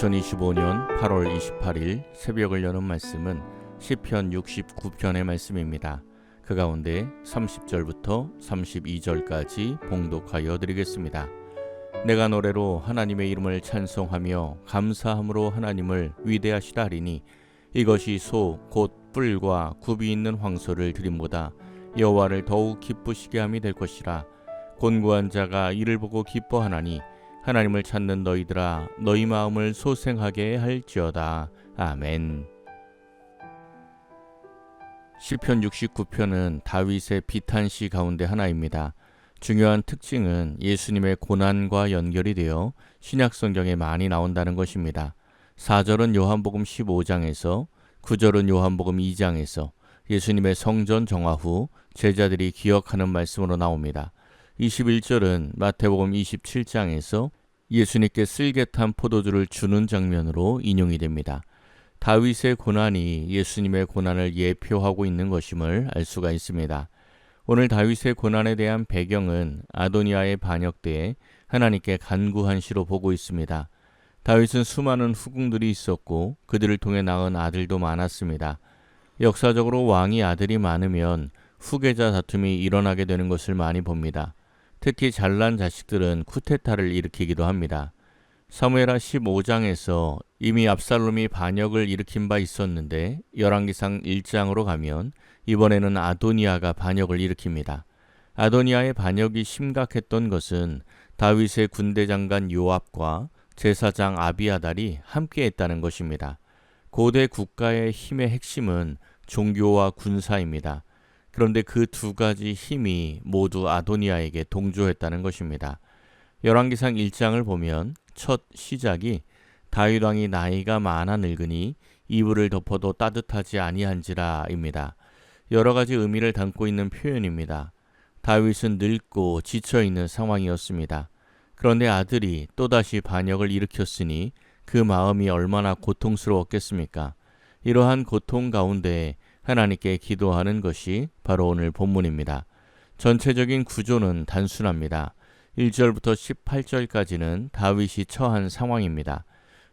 2025년 8월 28일 새벽을 여는 말씀은 시편 69편의 말씀입니다. 그 가운데 30절부터 32절까지 봉독하여 드리겠습니다. 내가 노래로 하나님의 이름을 찬송하며 감사함으로 하나님을 위대하시다 하리니 이것이 소 곧 뿔과 굽이 있는 황소를 드림보다 여호와를 더욱 기쁘시게 함이 될 것이라. 곤고한 자가 이를 보고 기뻐하나니 하나님을 찾는 너희들아 너희 마음을 소생하게 할지어다. 아멘. 시편 69편은 다윗의 비탄시 가운데 하나입니다. 중요한 특징은 예수님의 고난과 연결이 되어 신약성경에 많이 나온다는 것입니다. 4절은 요한복음 15장에서 9절은 요한복음 2장에서 예수님의 성전 정화 후 제자들이 기억하는 말씀으로 나옵니다. 21절은 마태복음 27장에서 예수님께 쓸개탄 포도주를 주는 장면으로 인용이 됩니다. 다윗의 고난이 예수님의 고난을 예표하고 있는 것임을 알 수가 있습니다. 오늘 다윗의 고난에 대한 배경은 아도니아의 반역 때에 하나님께 간구한 시로 보고 있습니다. 다윗은 수많은 후궁들이 있었고 그들을 통해 낳은 아들도 많았습니다. 역사적으로 왕이 아들이 많으면 후계자 다툼이 일어나게 되는 것을 많이 봅니다. 특히 잘난 자식들은 쿠데타를 일으키기도 합니다. 사무엘하 15장에서 이미 압살롬이 반역을 일으킨 바 있었는데 열왕기상 1장으로 가면 이번에는 아도니아가 반역을 일으킵니다. 아도니아의 반역이 심각했던 것은 다윗의 군대 장관 요압과 제사장 아비아달이 함께했다는 것입니다. 고대 국가의 힘의 핵심은 종교와 군사입니다. 그런데 그 두 가지 힘이 모두 아도니아에게 동조했다는 것입니다. 열왕기상 1장을 보면 첫 시작이 다윗 왕이 나이가 많아 늙으니 이불을 덮어도 따뜻하지 아니한지라입니다. 여러 가지 의미를 담고 있는 표현입니다. 다윗은 늙고 지쳐있는 상황이었습니다. 그런데 아들이 또다시 반역을 일으켰으니 그 마음이 얼마나 고통스러웠겠습니까? 이러한 고통 가운데 하나님께 기도하는 것이 바로 오늘 본문입니다. 전체적인 구조는 단순합니다. 1절부터 18절까지는 다윗이 처한 상황입니다.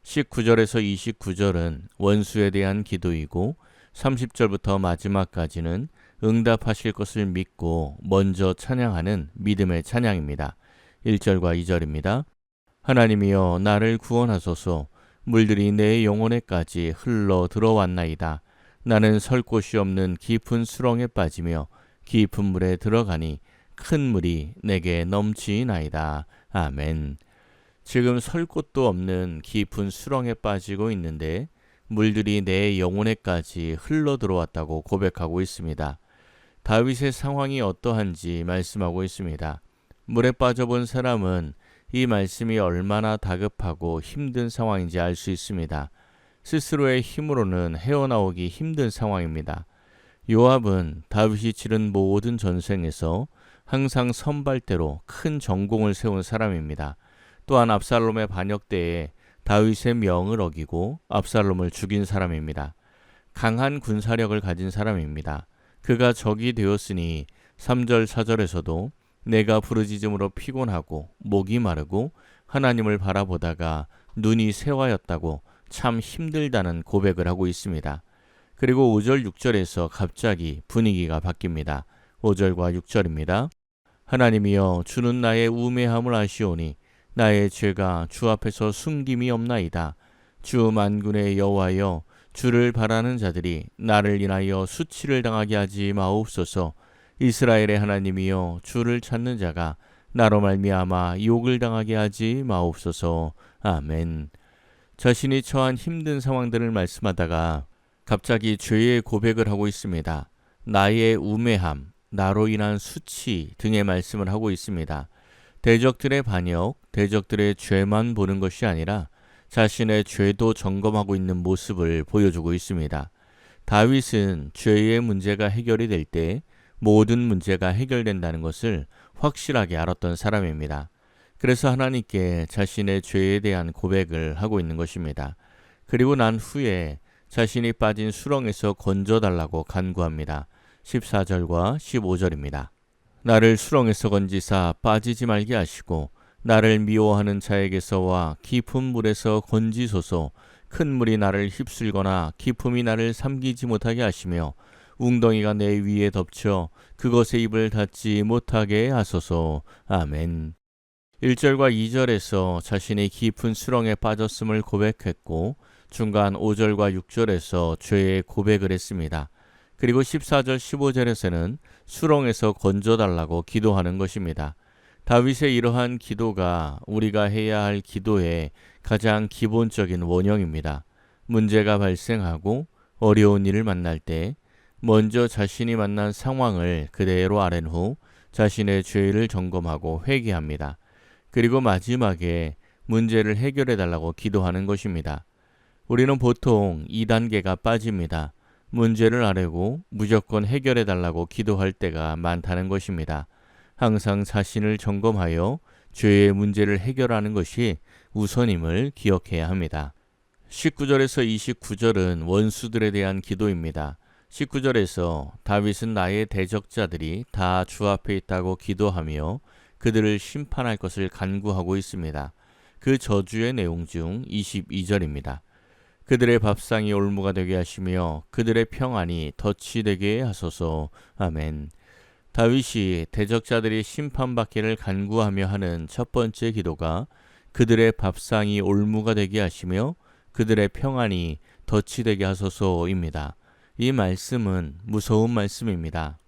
19절에서 29절은 원수에 대한 기도이고 30절부터 마지막까지는 응답하실 것을 믿고 먼저 찬양하는 믿음의 찬양입니다. 1절과 2절입니다. 하나님이여 나를 구원하소서. 물들이 내 영혼에까지 흘러 들어왔나이다. 나는 설 곳이 없는 깊은 수렁에 빠지며 깊은 물에 들어가니 큰 물이 내게 넘치나이다. 아멘. 지금 설 곳도 없는 깊은 수렁에 빠지고 있는데 물들이 내 영혼에까지 흘러 들어왔다고 고백하고 있습니다. 다윗의 상황이 어떠한지 말씀하고 있습니다. 물에 빠져본 사람은 이 말씀이 얼마나 다급하고 힘든 상황인지 알 수 있습니다. 스스로의 힘으로는 헤어나오기 힘든 상황입니다. 요압은 다윗이 치른 모든 전쟁에서 항상 선발대로 큰 전공을 세운 사람입니다. 또한 압살롬의 반역 때에 다윗의 명을 어기고 압살롬을 죽인 사람입니다. 강한 군사력을 가진 사람입니다. 그가 적이 되었으니 3절 4절에서도 내가 부르짖음으로 피곤하고 목이 마르고 하나님을 바라보다가 눈이 새하였다고 참 힘들다는 고백을 하고 있습니다. 그리고 5절 6절에서 갑자기 분위기가 바뀝니다. 5절과 6절입니다. 하나님이여 주는 나의 우매함을 아시오니 나의 죄가 주 앞에서 숨김이 없나이다. 주 만군의 여호와여 주를 바라는 자들이 나를 인하여 수치를 당하게 하지 마옵소서. 이스라엘의 하나님이여 주를 찾는 자가 나로 말미암아 욕을 당하게 하지 마옵소서. 아멘. 자신이 처한 힘든 상황들을 말씀하다가 갑자기 죄의 고백을 하고 있습니다. 나의 우매함, 나로 인한 수치 등의 말씀을 하고 있습니다. 대적들의 반역, 대적들의 죄만 보는 것이 아니라 자신의 죄도 점검하고 있는 모습을 보여주고 있습니다. 다윗은 죄의 문제가 해결이 될 때 모든 문제가 해결된다는 것을 확실하게 알았던 사람입니다. 그래서 하나님께 자신의 죄에 대한 고백을 하고 있는 것입니다. 그리고 난 후에 자신이 빠진 수렁에서 건져달라고 간구합니다. 14절과 15절입니다. 나를 수렁에서 건지사 빠지지 말게 하시고 나를 미워하는 자에게서와 깊은 물에서 건지소서. 큰 물이 나를 휩쓸거나 깊음이 나를 삼키지 못하게 하시며 웅덩이가 내 위에 덮쳐 그것에 입을 닫지 못하게 하소서. 아멘. 1절과 2절에서 자신이 깊은 수렁에 빠졌음을 고백했고 중간 5절과 6절에서 죄의 고백을 했습니다. 그리고 14절 15절에서는 수렁에서 건져달라고 기도하는 것입니다. 다윗의 이러한 기도가 우리가 해야 할 기도의 가장 기본적인 원형입니다. 문제가 발생하고 어려운 일을 만날 때 먼저 자신이 만난 상황을 그대로 아랜 후 자신의 죄를 점검하고 회개합니다. 그리고 마지막에 문제를 해결해 달라고 기도하는 것입니다. 우리는 보통 2단계가 빠집니다. 문제를 아뢰고 무조건 해결해 달라고 기도할 때가 많다는 것입니다. 항상 자신을 점검하여 죄의 문제를 해결하는 것이 우선임을 기억해야 합니다. 19절에서 29절은 원수들에 대한 기도입니다. 19절에서 다윗은 나의 대적자들이 다 주 앞에 있다고 기도하며 그들을 심판할 것을 간구하고 있습니다. 그 저주의 내용 중 22절입니다. 그들의 밥상이 올무가 되게 하시며 그들의 평안이 덫이 되게 하소서. 아멘. 다윗이 대적자들이 심판받기를 간구하며 하는 첫 번째 기도가 그들의 밥상이 올무가 되게 하시며 그들의 평안이 덫이 되게 하소서입니다. 이 말씀은 무서운 말씀입니다.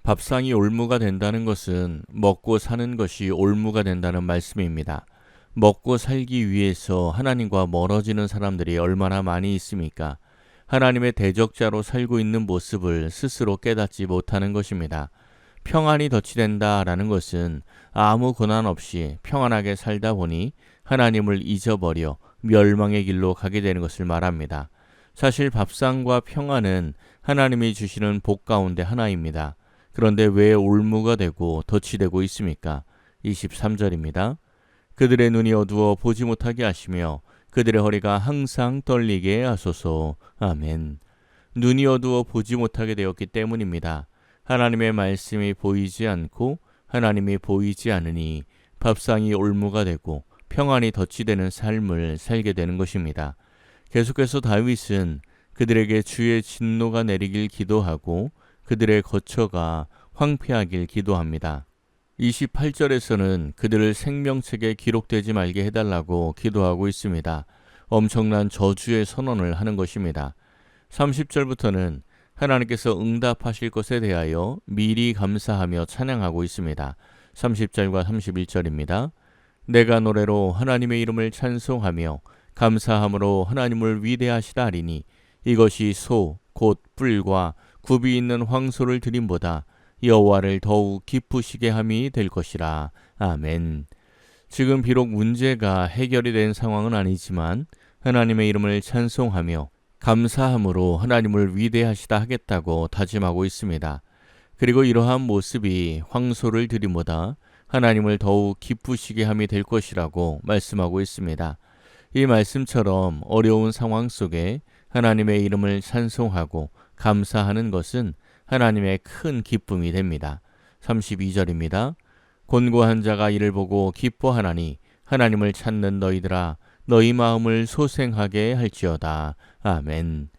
밥상이 올무가 된다는 것은 먹고 사는 것이 올무가 된다는 말씀입니다. 먹고 살기 위해서 하나님과 멀어지는 사람들이 얼마나 많이 있습니까? 하나님의 대적자로 살고 있는 모습을 스스로 깨닫지 못하는 것입니다. 평안이 덫이 된다라는 것은 아무 고난 없이 평안하게 살다 보니 하나님을 잊어버려 멸망의 길로 가게 되는 것을 말합니다. 사실 밥상과 평안은 하나님이 주시는 복 가운데 하나입니다. 그런데 왜 올무가 되고 덫이 되고 있습니까? 23절입니다. 그들의 눈이 어두워 보지 못하게 하시며 그들의 허리가 항상 떨리게 하소서. 아멘. 눈이 어두워 보지 못하게 되었기 때문입니다. 하나님의 말씀이 보이지 않고 하나님이 보이지 않으니 밥상이 올무가 되고 평안이 덫이 되는 삶을 살게 되는 것입니다. 계속해서 다윗은 그들에게 주의 진노가 내리길 기도하고 그들의 거처가 황폐하길 기도합니다. 28절에서는 그들을 생명책에 기록되지 말게 해달라고 기도하고 있습니다. 엄청난 저주의 선언을 하는 것입니다. 30절부터는 하나님께서 응답하실 것에 대하여 미리 감사하며 찬양하고 있습니다. 30절과 31절입니다. 내가 노래로 하나님의 이름을 찬송하며 감사함으로 하나님을 위대하시다 하리니 이것이 소, 곧 뿔과 굽이 있는 황소를 드림보다 여호와를 더욱 기쁘시게 함이 될 것이라. 아멘. 지금 비록 문제가 해결이 된 상황은 아니지만 하나님의 이름을 찬송하며 감사함으로 하나님을 위대하시다 하겠다고 다짐하고 있습니다. 그리고 이러한 모습이 황소를 드림보다 하나님을 더욱 기쁘시게 함이 될 것이라고 말씀하고 있습니다. 이 말씀처럼 어려운 상황 속에 하나님의 이름을 찬송하고 감사하는 것은 하나님의 큰 기쁨이 됩니다. 32절입니다. 곤고한 자가 이를 보고 기뻐하나니 하나님을 찾는 너희들아 너희 마음을 소생하게 할지어다. 아멘.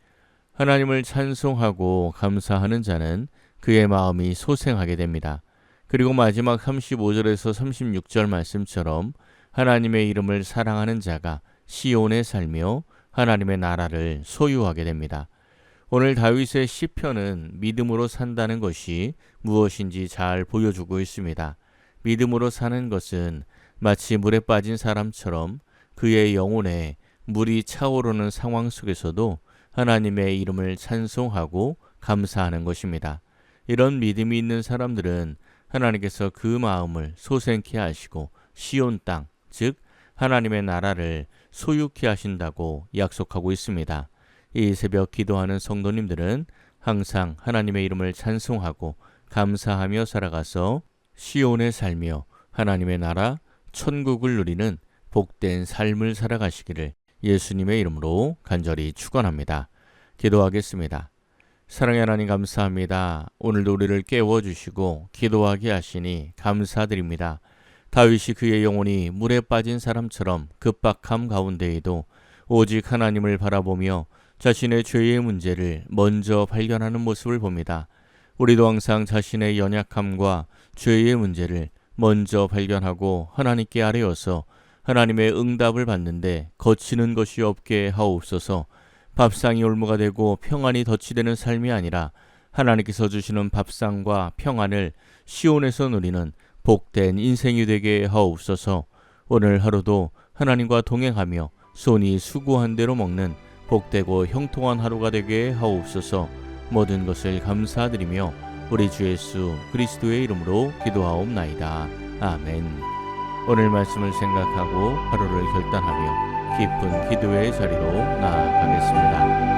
하나님을 찬송하고 감사하는 자는 그의 마음이 소생하게 됩니다. 그리고 마지막 35절에서 36절 말씀처럼 하나님의 이름을 사랑하는 자가 시온에 살며 하나님의 나라를 소유하게 됩니다. 오늘 다윗의 시편은 믿음으로 산다는 것이 무엇인지 잘 보여주고 있습니다. 믿음으로 사는 것은 마치 물에 빠진 사람처럼 그의 영혼에 물이 차오르는 상황 속에서도 하나님의 이름을 찬송하고 감사하는 것입니다. 이런 믿음이 있는 사람들은 하나님께서 그 마음을 소생케 하시고 시온 땅, 즉 하나님의 나라를 소유케 하신다고 약속하고 있습니다. 이 새벽 기도하는 성도님들은 항상 하나님의 이름을 찬송하고 감사하며 살아가서 시온에 살며 하나님의 나라 천국을 누리는 복된 삶을 살아가시기를 예수님의 이름으로 간절히 축원합니다. 기도하겠습니다. 사랑의 하나님 감사합니다. 오늘도 우리를 깨워주시고 기도하게 하시니 감사드립니다. 다윗이 그의 영혼이 물에 빠진 사람처럼 급박함 가운데에도 오직 하나님을 바라보며 자신의 죄의 문제를 먼저 발견하는 모습을 봅니다. 우리도 항상 자신의 연약함과 죄의 문제를 먼저 발견하고 하나님께 아뢰어서 하나님의 응답을 받는데 거치는 것이 없게 하옵소서. 밥상이 올무가 되고 평안이 덫이 되는 삶이 아니라 하나님께서 주시는 밥상과 평안을 시온에서 누리는 복된 인생이 되게 하옵소서. 오늘 하루도 하나님과 동행하며 손이 수고한 대로 먹는 복되고 형통한 하루가 되게 하옵소서. 모든 것을 감사드리며 우리 주 예수 그리스도의 이름으로 기도하옵나이다. 아멘. 오늘 말씀을 생각하고 하루를 결단하며 깊은 기도의 자리로 나아가겠습니다.